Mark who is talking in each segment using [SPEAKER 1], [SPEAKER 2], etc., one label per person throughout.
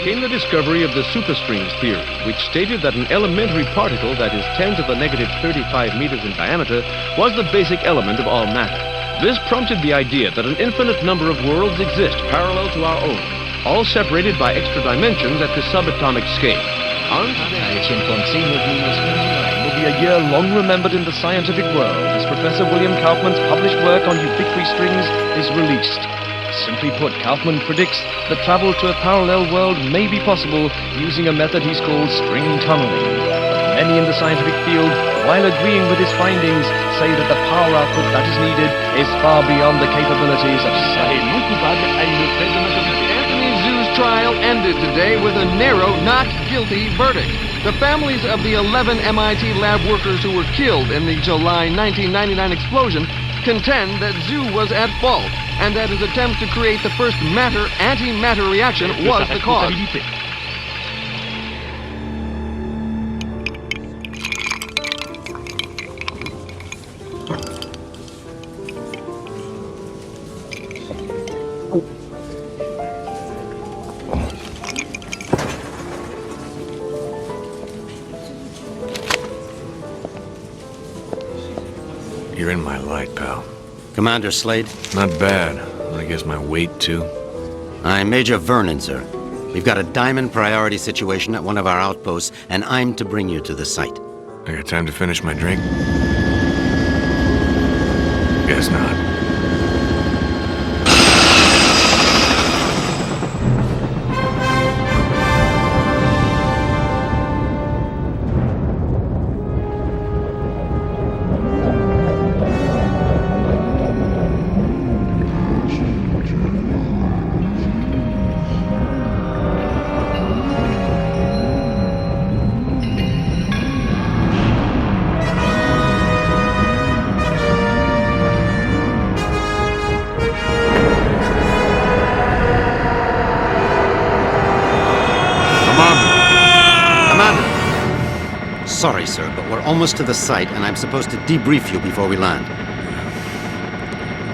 [SPEAKER 1] came the discovery of the superstrings theory, which stated that an elementary particle that is 10 to the negative 35 meters in diameter was the basic element of all matter. This prompted the idea that an infinite number of worlds exist parallel to our own, all separated by extra dimensions at the subatomic scale.
[SPEAKER 2] Will be a year long remembered in the scientific world as Professor William Kaufman's published work on ubiquitary strings is released. Simply put, Kaufman predicts that travel to a parallel world may be possible using a method he's called string tunneling. But many in the scientific field, while agreeing with his findings, say that the power output that is needed is far beyond the capabilities of science.
[SPEAKER 3] Trial ended today with a narrow not guilty verdict. The families of the 11 MIT lab workers who were killed in the July 1999 explosion contend that Zhu was at fault and that his attempt to create the first matter-antimatter reaction was the cause.
[SPEAKER 4] You're in my light, pal.
[SPEAKER 5] Commander Slade?
[SPEAKER 4] Not bad. I guess my weight, too.
[SPEAKER 5] I'm Major Vernon, sir. We've got a diamond priority situation at one of our outposts, and I'm to bring you to the site.
[SPEAKER 4] I got time to finish my drink? Guess not.
[SPEAKER 5] Sorry, sir, but we're almost to the site, and I'm supposed to debrief you before we land.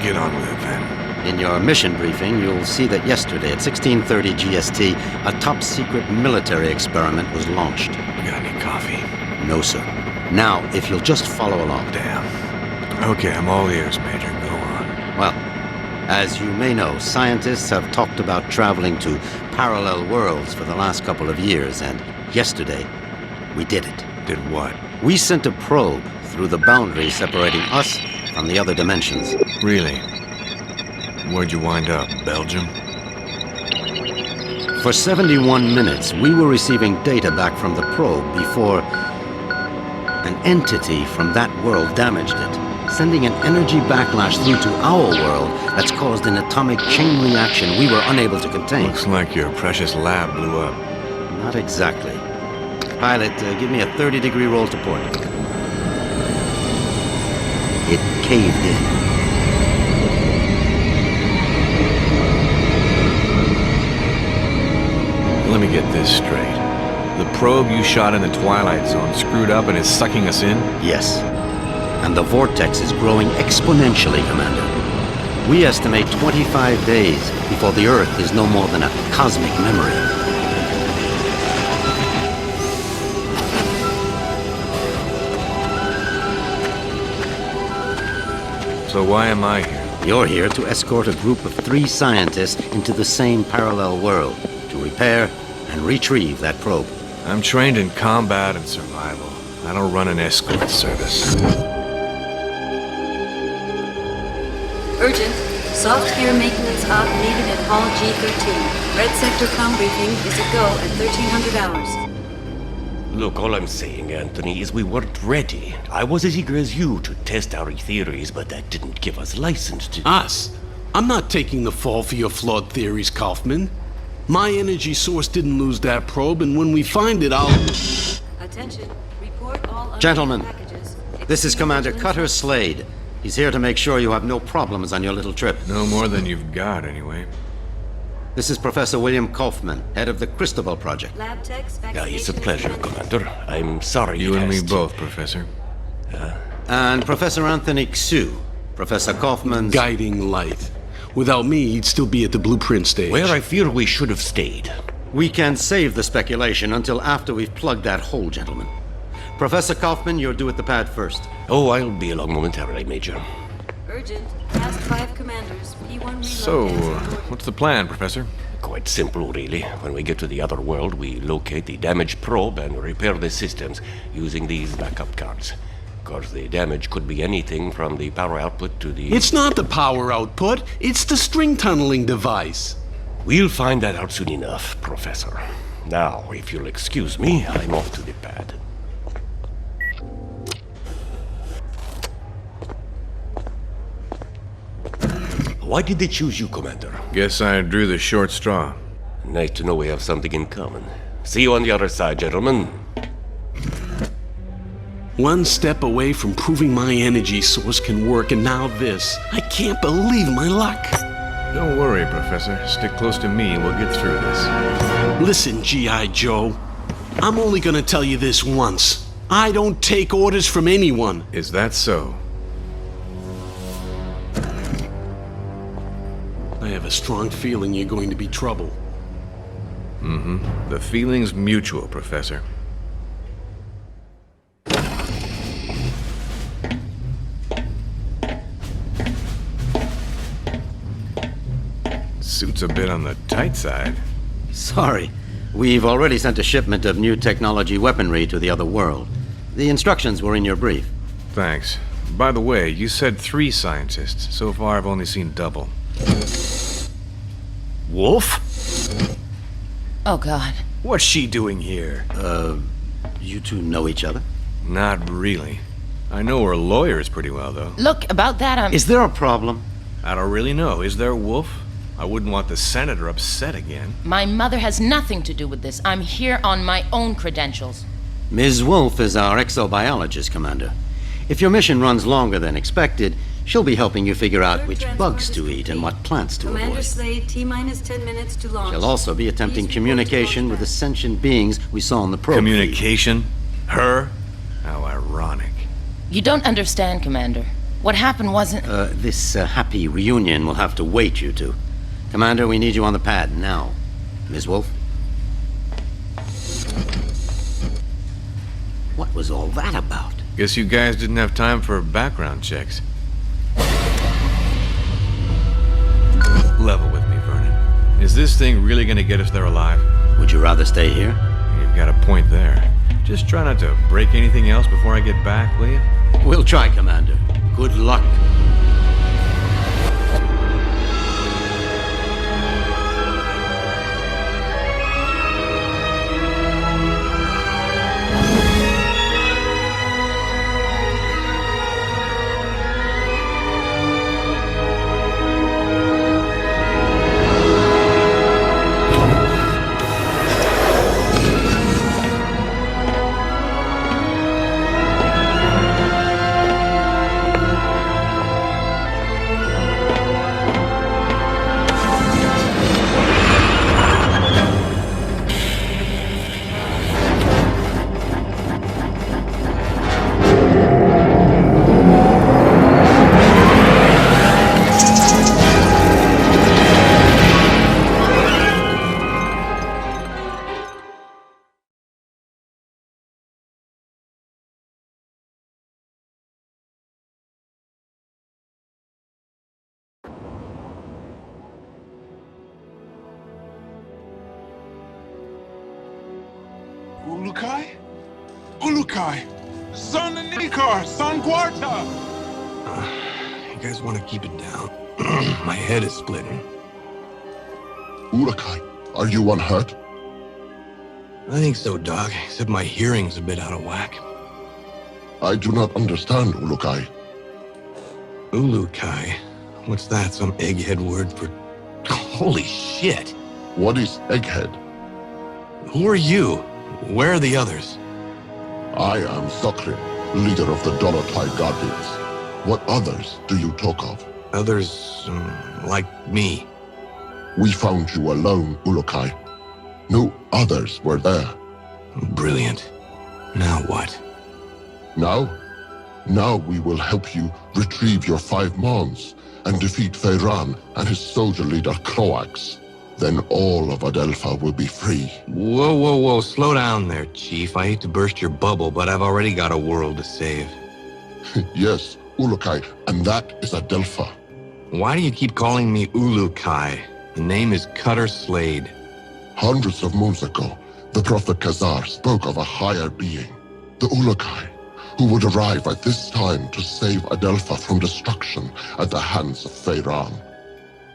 [SPEAKER 4] Get on with it, then.
[SPEAKER 5] In your mission briefing, you'll see that yesterday at 16:30 GST, a top-secret military experiment was launched.
[SPEAKER 4] You got any coffee?
[SPEAKER 5] No, sir. Now, if you'll just follow along.
[SPEAKER 4] Damn. Okay, I'm all ears, Major. Go on.
[SPEAKER 5] Well, as you may know, scientists have talked about traveling to parallel worlds for the last couple of years, and yesterday, we did it.
[SPEAKER 4] Did what?
[SPEAKER 5] We sent a probe through the boundary separating us from the other dimensions.
[SPEAKER 4] Really? Where'd you wind up? Belgium?
[SPEAKER 5] For 71 minutes, we were receiving data back from the probe before an entity from that world damaged it, sending an energy backlash through to our world that's caused an atomic chain reaction we were unable to contain.
[SPEAKER 4] Looks like your precious lab blew up.
[SPEAKER 5] Not exactly. Pilot, give me a 30-degree roll to port. It caved in.
[SPEAKER 4] Let me get this straight. The probe you shot in the Twilight Zone screwed up and is sucking us in?
[SPEAKER 5] Yes. And the vortex is growing exponentially, Commander. We estimate 25 days before the Earth is no more than a cosmic memory.
[SPEAKER 4] So why am I here?
[SPEAKER 5] You're here to escort a group of 3 scientists into the same parallel world to repair and retrieve that probe.
[SPEAKER 4] I'm trained in combat and survival. I don't run an escort service.
[SPEAKER 6] Urgent. Soft gear maintenance op needed at Hall G13. Red Sector comm briefing is a go at 1300 hours.
[SPEAKER 7] Look, all I'm saying, Anthony, is we weren't ready. I was as eager as you to test our theories, but that didn't give us license to...
[SPEAKER 8] Us? I'm not taking the fall for your flawed theories, Kaufman. My energy source didn't lose that probe, and when we find it, I'll...
[SPEAKER 6] Attention. Report all
[SPEAKER 5] Gentlemen,
[SPEAKER 6] packages.
[SPEAKER 5] this is Commander Cutter Slade. He's here to make sure you have no problems on your little trip.
[SPEAKER 4] No more than you've got, anyway.
[SPEAKER 5] This is Professor William Kaufman, head of the Cristobal Project.
[SPEAKER 6] Lab techs,
[SPEAKER 7] It's a pleasure, Commander. I'm sorry
[SPEAKER 4] You
[SPEAKER 7] it
[SPEAKER 4] and me
[SPEAKER 7] has to-
[SPEAKER 4] both, Professor.
[SPEAKER 5] And Professor Anthony Xu, Professor Kaufman's...
[SPEAKER 8] guiding light. Without me, he'd still be at the blueprint stage.
[SPEAKER 7] Where I fear we should have stayed.
[SPEAKER 5] We can save the speculation until after we've plugged that hole, gentlemen. Professor Kaufman, you're due at the pad first.
[SPEAKER 7] Oh, I'll be along momentarily, Major.
[SPEAKER 6] Urgent. Task 5 commanders. P1 reload.
[SPEAKER 4] So, what's the plan, Professor?
[SPEAKER 7] Quite simple, really. When we get to the other world, we locate the damaged probe and repair the systems using these backup cards. Of course, the damage could be anything from the power output to the...
[SPEAKER 8] It's not the power output, it's the string tunneling device.
[SPEAKER 7] We'll find that out soon enough, Professor. Now, if you'll excuse me, I'm off to the pad. Why did they choose you, Commander?
[SPEAKER 4] Guess I drew the short straw.
[SPEAKER 7] Nice to know we have something in common. See you on the other side, gentlemen.
[SPEAKER 8] One step away from proving my energy source can work, and now this. I can't believe my luck.
[SPEAKER 4] Don't worry, Professor. Stick close to me and we'll get through this.
[SPEAKER 8] Listen, G.I. Joe. I'm only gonna tell you this once. I don't take orders from anyone.
[SPEAKER 4] Is that so?
[SPEAKER 8] I have a strong feeling you're going to be trouble.
[SPEAKER 4] Mm-hmm. The feeling's mutual, Professor. Suit's a bit on the tight side.
[SPEAKER 5] Sorry. We've already sent a shipment of new technology weaponry to the other world. The instructions were in your brief.
[SPEAKER 4] Thanks. By the way, you said 3 scientists. So far, I've only seen double.
[SPEAKER 7] Wolf?
[SPEAKER 9] Oh, God.
[SPEAKER 4] What's she doing here?
[SPEAKER 5] You two know each other?
[SPEAKER 4] Not really. I know her lawyers pretty well, though.
[SPEAKER 9] Look, about that,
[SPEAKER 5] Is there a problem?
[SPEAKER 4] I don't really know. Is there, Wolf? I wouldn't want the senator upset again.
[SPEAKER 9] My mother has nothing to do with this. I'm here on my own credentials.
[SPEAKER 5] Ms. Wolf is our exobiologist, Commander. If your mission runs longer than expected, she'll be helping you figure out which bugs to eat and what plants to
[SPEAKER 6] Commander
[SPEAKER 5] avoid.
[SPEAKER 6] Slade, T-minus 10 minutes to launch.
[SPEAKER 5] She'll also be attempting communication with the sentient beings we saw on the probe.
[SPEAKER 4] Communication? Her? How ironic.
[SPEAKER 9] You don't understand, Commander. What happened wasn't...
[SPEAKER 5] This happy reunion will have to wait, you two. Commander, we need you on the pad now. Ms. Wolf? What was all that about?
[SPEAKER 4] Guess you guys didn't have time for background checks. Level with me, Vernon. Is this thing really gonna get us there alive?
[SPEAKER 5] Would you rather stay here?
[SPEAKER 4] You've got a point there. Just try not to break anything else before I get back, will you?
[SPEAKER 5] We'll try, Commander. Good luck.
[SPEAKER 10] Ulukai? Ulukai! Son Nikar! Son Guarta!
[SPEAKER 11] You guys want to keep it down? My head is splitting.
[SPEAKER 10] Ulukai, are you unhurt?
[SPEAKER 11] I think so, Doc, except my hearing's a bit out of whack.
[SPEAKER 10] I do not understand, Ulukai.
[SPEAKER 11] Ulukai? What's that, some egghead word for... Holy shit!
[SPEAKER 10] What is egghead?
[SPEAKER 11] Who are you? Where are the others?
[SPEAKER 10] I am Sokrin, leader of the Dolotai Guardians. What others do you talk of?
[SPEAKER 11] Others, like me.
[SPEAKER 10] We found you alone, Ulukai. No others were there.
[SPEAKER 11] Brilliant. Now what?
[SPEAKER 10] Now? Now we will help you retrieve your 5 Mons and defeat Feyran and his soldier leader Croax. Then all of Adelpha will be free.
[SPEAKER 11] Whoa, whoa, whoa. Slow down there, Chief. I hate to burst your bubble, but I've already got a world to save.
[SPEAKER 10] Yes, Ulukai, and that is Adelpha.
[SPEAKER 11] Why do you keep calling me Ulukai? The name is Cutter Slade.
[SPEAKER 10] Hundreds of moons ago, the Prophet Khazar spoke of a higher being, the Ulukai, who would arrive at this time to save Adelpha from destruction at the hands of Feyran.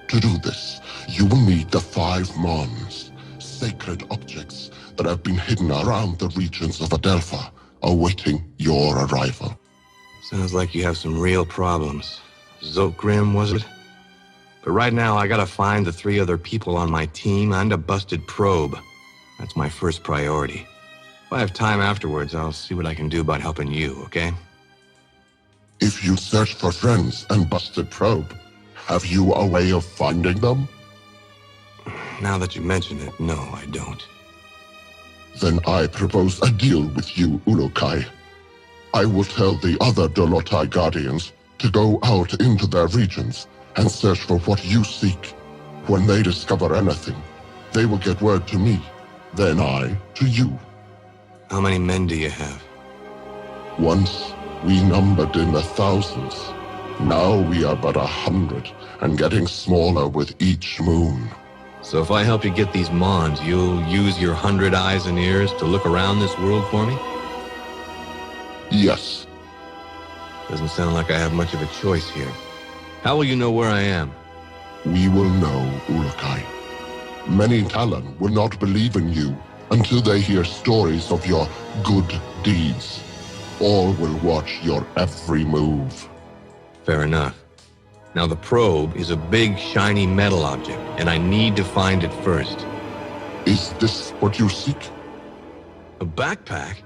[SPEAKER 10] To do this, you will need the 5 Mons, sacred objects that have been hidden around the regions of Adelpha, awaiting your arrival.
[SPEAKER 11] Sounds like you have some real problems. Zokgrim, was it? But right now, I gotta find the 3 other people on my team and a busted probe. That's my first priority. If I have time afterwards, I'll see what I can do about helping you, okay?
[SPEAKER 10] If you search for friends and busted probe, have you a way of finding them?
[SPEAKER 11] Now that you mention it, no, I don't.
[SPEAKER 10] Then I propose a deal with you, Ulukai. I will tell the other Dolotai Guardians to go out into their regions and search for what you seek. When they discover anything, they will get word to me, then I to you.
[SPEAKER 11] How many men do you have?
[SPEAKER 10] Once, we numbered in the thousands. Now we are but 100, and getting smaller with each moon.
[SPEAKER 11] So if I help you get these Mons, you'll use your 100 eyes and ears to look around this world for me?
[SPEAKER 10] Yes.
[SPEAKER 11] Doesn't sound like I have much of a choice here. How will you know where I am?
[SPEAKER 10] We will know, Ulukai. Many Talon will not believe in you until they hear stories of your good deeds. All will watch your every move.
[SPEAKER 11] Fair enough. Now the probe is a big, shiny metal object, and I need to find it first.
[SPEAKER 10] Is this what you seek?
[SPEAKER 11] A backpack?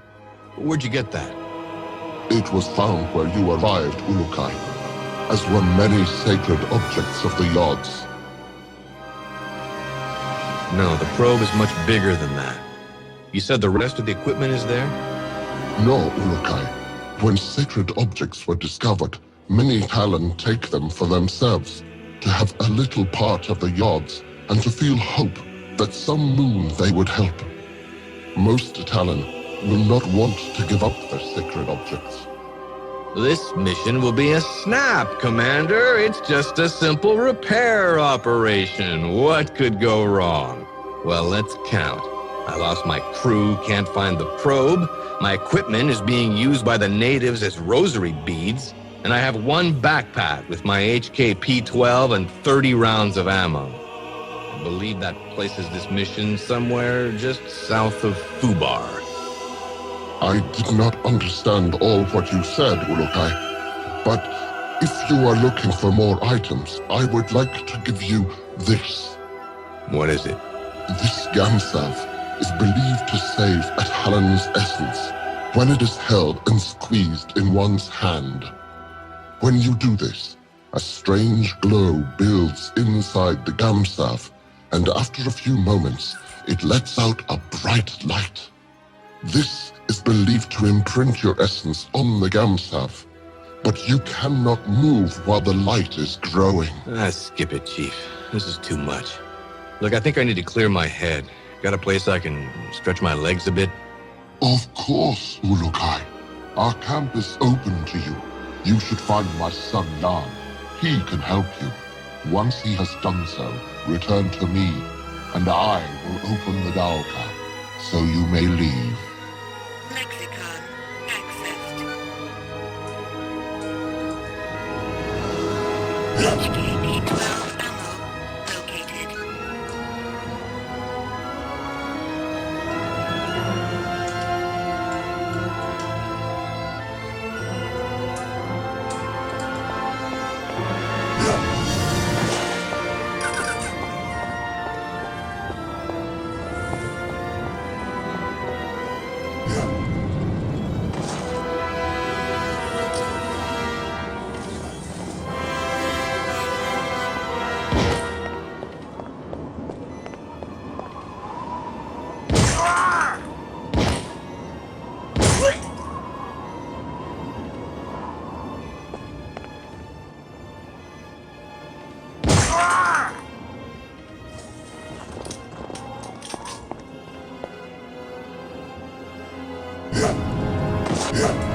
[SPEAKER 11] Where'd you get that?
[SPEAKER 10] It was found where you arrived, Ulukai, as were many sacred objects of the Yods.
[SPEAKER 11] No, the probe is much bigger than that. You said the rest of the equipment is there?
[SPEAKER 10] No, Ulukai. When sacred objects were discovered, many Talon take them for themselves, to have a little part of the Yods, and to feel hope that some moon they would help. Most Talon will not want to give up their sacred objects.
[SPEAKER 11] This mission will be a snap, Commander. It's just a simple repair operation. What could go wrong? Well, let's count. I lost my crew, can't find the probe. My equipment is being used by the natives as rosary beads. And I have one backpack with my HK P.12 and 30 rounds of ammo. I believe that places this mission somewhere just south of Fubar.
[SPEAKER 10] I did not understand all what you said, Ulukai. But if you are looking for more items, I would like to give you this.
[SPEAKER 11] What is it?
[SPEAKER 10] This Gamsav is believed to save a Talon's essence when it is held and squeezed in one's hand. When you do this, a strange glow builds inside the Gamsav, and after a few moments, it lets out a bright light. This is believed to imprint your essence on the Gamsav, but you cannot move while the light is growing.
[SPEAKER 11] Skip it, Chief. This is too much. Look, I think I need to clear my head. Got a place I can stretch my legs a bit?
[SPEAKER 10] Of course, Ulukai. Our camp is open to you. You should find my son Lan. He can help you. Once he has done so, return to me, and I will open the Outcast, so you may leave.
[SPEAKER 12] Lexicon accessed. HK P.12 ammo located.
[SPEAKER 10] Here.